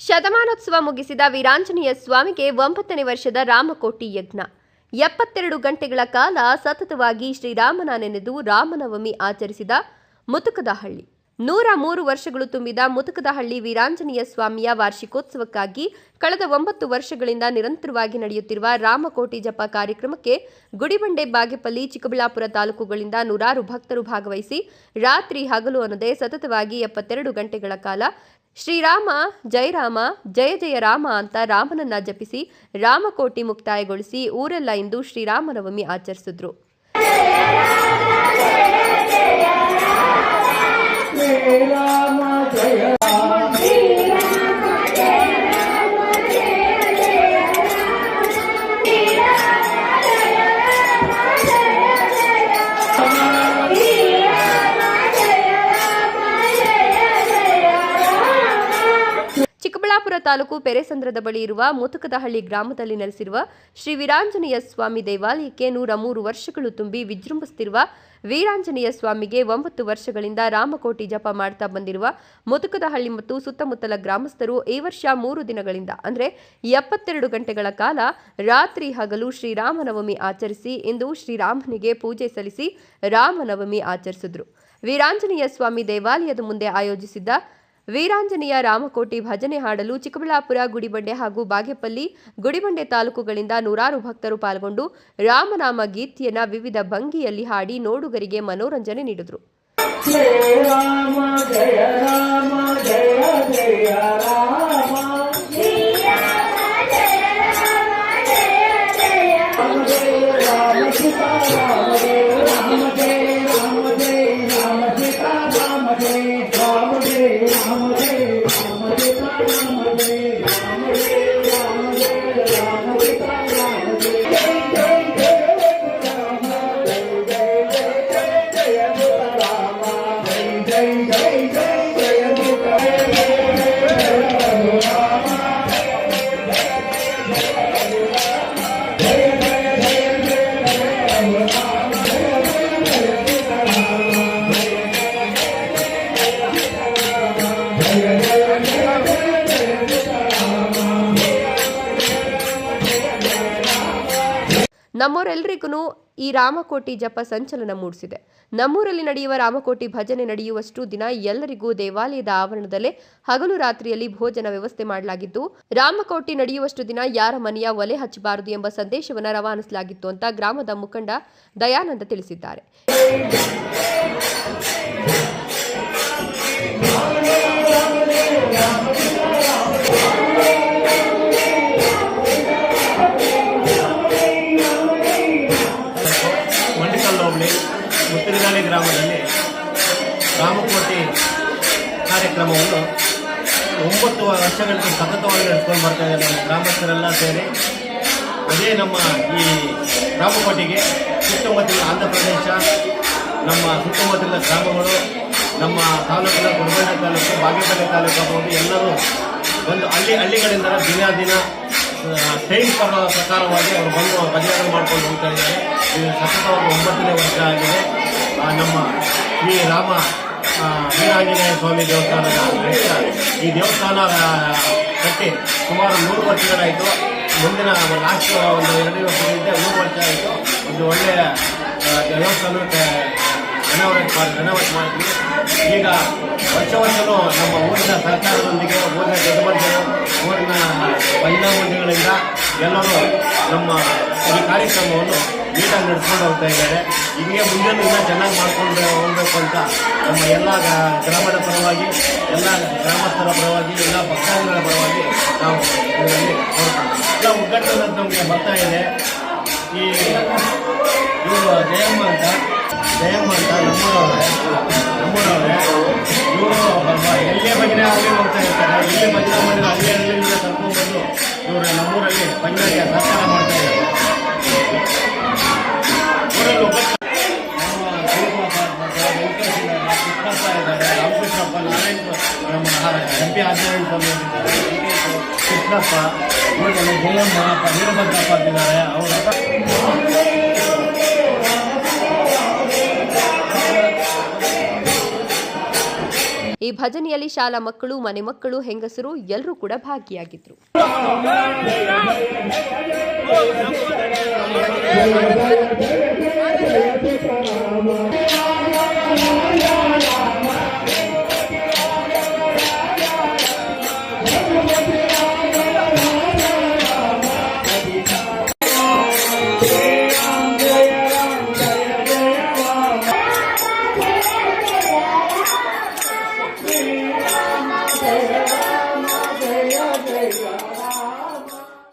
ಶತಮಾನೋತ್ಸವ ಮುಗಿಸಿದ ವೀರಾಂಜನೇಯ ಸ್ವಾಮಿಗೆ 9ನೇ ವರ್ಷದ ರಾಮಕೋಟಿ ಯಜ್ಞ. 72 ಗಂಟೆಗಳ ಕಾಲ ಸತತವಾಗಿ ಶ್ರೀರಾಮನ ನೆನೆದು ರಾಮನವಮಿ ಆಚರಿಸಿದ ಮುತುಕದಹಳ್ಳಿ. 103 ವರ್ಷಗಳು ತುಂಬಿದ ಮುತುಕದಹಳ್ಳಿ ವೀರಾಂಜನೇಯ ಸ್ವಾಮಿಯ ವಾರ್ಷಿಕೋತ್ಸವಕ್ಕಾಗಿ ಕಳೆದ 9 ವರ್ಷಗಳಿಂದ ನಿರಂತರವಾಗಿ ನಡೆಯುತ್ತಿರುವ ರಾಮಕೋಟಿ ಜಪ ಕಾರ್ಯಕ್ರಮಕ್ಕೆ ಗುಡಿಬಂಡೆ, ಬಾಗೇಪಲ್ಲಿ, ಚಿಕ್ಕಬಳ್ಳಾಪುರ ತಾಲೂಕುಗಳಿಂದ ನೂರಾರು ಭಕ್ತರು ಭಾಗವಹಿಸಿ ರಾತ್ರಿ ಹಗಲು ಅನ್ನದೇ ಸತತವಾಗಿ 72 ಗಂಟೆಗಳ ಕಾಲ ಶ್ರೀರಾಮ ಜಯ ರಾಮ ಜಯ ಜಯ ರಾಮ ಅಂತ ರಾಮನನ್ನ ಜಪಿಸಿ ರಾಮಕೋಟಿ ಮುಕ್ತಾಯಗೊಳಿಸಿ ಊರೆಲ್ಲ ಇಂದು ಶ್ರೀರಾಮನವಮಿ ಆಚರಿಸಿದ್ರು. ಚಿಕ್ಕಬಳ್ಳಾಪುರ ತಾಲೂಕು ಪೆರೆಸಂದ್ರದ ಬಳಿ ಇರುವ ಮುತುಕದಹಳ್ಳಿ ಗ್ರಾಮದಲ್ಲಿ ನೆಲೆಸಿರುವ ಶ್ರೀ ವೀರಾಂಜನೇಯ ಸ್ವಾಮಿ ದೇವಾಲಯಕ್ಕೆ 103 ವರ್ಷಗಳು ತುಂಬಿ ವಿಜೃಂಭಿಸುತ್ತಿರುವ ವೀರಾಂಜನೇಯ ಸ್ವಾಮಿಗೆ 9 ವರ್ಷಗಳಿಂದ ರಾಮಕೋಟಿ ಜಪ ಮಾಡ್ತಾ ಬಂದಿರುವ ಮುತುಕದಹಳ್ಳಿ ಮತ್ತು ಸುತ್ತಮುತ್ತಲ ಗ್ರಾಮಸ್ಥರು ಈ ವರ್ಷ 3 ದಿನಗಳಿಂದ ಅಂದರೆ 72 ಗಂಟೆಗಳ ಕಾಲ ರಾತ್ರಿ ಹಗಲು ಶ್ರೀರಾಮನವಮಿ ಆಚರಿಸಿ ಇಂದು ಶ್ರೀರಾಮನಿಗೆ ಪೂಜೆ ಸಲ್ಲಿಸಿ ರಾಮನವಮಿ ಆಚರಿಸಿದ್ರು. ವೀರಾಂಜನೇಯ ಸ್ವಾಮಿ ದೇವಾಲಯದ ಮುಂದೆ ಆಯೋಜಿಸಿದ್ದ ವೀರಾಂಜನೇಯ ರಾಮಕೋಟಿ ಭಜನೆ ಹಾಡಲು ಚಿಕ್ಕಬಳ್ಳಾಪುರ, ಗುಡಿಬಂಡೆ ಹಾಗೂ ಬಾಗೇಪಲ್ಲಿ, ಗುಡಿಬಂಡೆ ತಾಲೂಕುಗಳಿಂದ ನೂರಾರು ಭಕ್ತರು ಪಾಲ್ಗೊಂಡು ರಾಮನಾಮ ಗೀತೆಯನ್ನ ವಿವಿಧ ಭಂಗಿಯಲ್ಲಿ ಹಾಡಿ ನೋಡುಗರಿಗೆ ಮನೋರಂಜನೆ ನೀಡಿದರು. ನಮ್ಮವರೆಲ್ಲರಿಗೂ ಈ ರಾಮಕೋಟಿ ಜಪ ಸಂಚಲನ ಮೂಡಿಸಿದೆ. ನಮ್ಮೂರಲ್ಲಿ ನಡೆಯುವ ರಾಮಕೋಟಿ ಭಜನೆ ನಡೆಯುವಷ್ಟು ದಿನ ಎಲ್ಲರಿಗೂ ದೇವಾಲಯದ ಆವರಣದಲ್ಲೇ ಹಗಲು ರಾತ್ರಿಯಲ್ಲಿ ಭೋಜನ ವ್ಯವಸ್ಥೆ ಮಾಡಲಾಗಿದ್ದು, ರಾಮಕೋಟಿ ನಡೆಯುವಷ್ಟು ದಿನ ಯಾರ ಮನೆಯ ಒಲೆ ಹಚ್ಚಬಾರದು ಎಂಬ ಸಂದೇಶವನ್ನು ರವಾನಿಸಲಾಗಿತ್ತು ಅಂತ ಗ್ರಾಮದ ಮುಖಂಡ ದಯಾನಂದ ತಿಳಿಸಿದ್ದಾರೆ. ಮುತ್ತಿನಗಾಲಿ ಗ್ರಾಮದಲ್ಲಿ ರಾಮಕೋಟಿ ಕಾರ್ಯಕ್ರಮವನ್ನು 9 ವರ್ಷಗಳಿಂದ ಸತತವಾಗಿ ನಡೆಸ್ಕೊಂಡು ಬರ್ತಾ ಇದ್ದಾರೆ ನಮ್ಮ ಗ್ರಾಮಸ್ಥರೆಲ್ಲ ಸೇರಿ. ಅದೇ ನಮ್ಮ ಈ ರಾಮಕೋಟಿಗೆ ಸುತ್ತಮುತ್ತಲಿನ ಆಂಧ್ರ ಪ್ರದೇಶ, ನಮ್ಮ ಸುತ್ತಮುತ್ತಲಿನ ಗ್ರಾಮಗಳು, ನಮ್ಮ ತಾಲೂಕಿನ ಗುಡಿಬಂಡೆ ತಾಲೂಕು, ಬಾಗೇಪಲ್ಲಿ ತಾಲೂಕು ಆಗ್ಬೋದು, ಎಲ್ಲರೂ ಒಂದು ಹಳ್ಳಿಗಳಿಂದ ದಿನ ಟೈಮ್ ಪ್ರಕಾರವಾಗಿ ಅವರು ಬಂದು ಭಜನೆ ಮಾಡ್ಕೊಂಡು ಹೋಗ್ತಾ ಇದ್ದಾರೆ. ಇದು ಸತತವಾಗಿ 9ನೇ ವರ್ಷ ಆಗಿದೆ. ನಮ್ಮ ಶ್ರೀ ರಾಮ ವೀರಾಂಜನೇಯ ಸ್ವಾಮಿ ದೇವಸ್ಥಾನದ ಈ ದೇವಸ್ಥಾನ ಕಟ್ಟಿ ಸುಮಾರು 100 ವರ್ಷಗಳಾಯಿತು. ಮುಂದಿನ ಲಾಸ್ಟ್ ಒಂದು 2 ವರ್ಷಗಳಿಂದ 3 ವರ್ಷ ಆಯಿತು. ಒಂದು ಒಳ್ಳೆಯ ದೇವಸ್ಥಾನಕ್ಕೆ ರೆನೋವೇಟ್ ಮಾಡಿದ್ವಿ. ಈಗ ವರ್ಷವೂ ನಮ್ಮ ಊರಿನ ಸರ್ಕಾರದೊಂದಿಗೆ, ಊರಿನ ಜನಬಂಧರು, ಊರಿನ ಮಹಿಳಾ ಮಂಡಳಿಗಳಿಂದ ಎಲ್ಲರೂ ನಮ್ಮ ಈ ಕಾರ್ಯಕ್ರಮವನ್ನು ನೀಟಾಗಿ ನಡೆಸ್ಕೊಂಡು ಹೋಗ್ತಾ ಇದ್ದಾರೆ. ಹೀಗೆ ಮುಂದೆ ಇನ್ನೂ ಚೆನ್ನಾಗಿ ಮಾಡ್ಕೊಂಡು ಹೋಗಬೇಕು ಅಂತ ನಮ್ಮ ಎಲ್ಲ ಗ್ರಾಮದ ಪರವಾಗಿ, ಎಲ್ಲ ಗ್ರಾಮಸ್ಥರ ಪರವಾಗಿ, ಎಲ್ಲ ಭಕ್ತಾದಿಗಳ ಪರವಾಗಿ ನಾವು ಇದರಲ್ಲಿ ಎಲ್ಲ ಒಗ್ಗಟ್ಟು ನಮಗೆ ಬರ್ತಾ ಇದೆ. ಈ ಇವರು ಜಯಮ್ಮ ಅಂತ ನಮ್ಮೂರವ್ರೆ ಇವರು ಎಲ್ಲೇ ಭಜನೆ ಆಗಲಿ ಹೋಗ್ತಾ ಇರ್ತಾರೆ. ಇಲ್ಲೇ ಭಜನೆ ಮಾಡಿ ಹಳ್ಳಿಯಿಂದ ಕರ್ಕೊಂಡ್ಬಂದು ಇವರು ನಮ್ಮೂರಲ್ಲಿ ಭಜನೆಗೆ ಸಹಕಾರ ಮಾಡ್ತಾ ಇದ್ದಾರೆ. ಊರಲ್ಲಿ ಕೃಷ್ಣಪ್ಪ, ಜಯಮ್ಮ, ವೀರಭದ್ರಪ್ಪ ಅಂತಿದ್ದಾರೆ. ಈ ಭಜನೆಯಲ್ಲಿ ಶಾಲಾ ಮಕ್ಕಳು, ಮನೆ ಮಕ್ಕಳು, ಹೆಂಗಸರು ಎಲ್ಲರೂ ಕೂಡ ಭಾಗಿಯಾಗಿದ್ರು.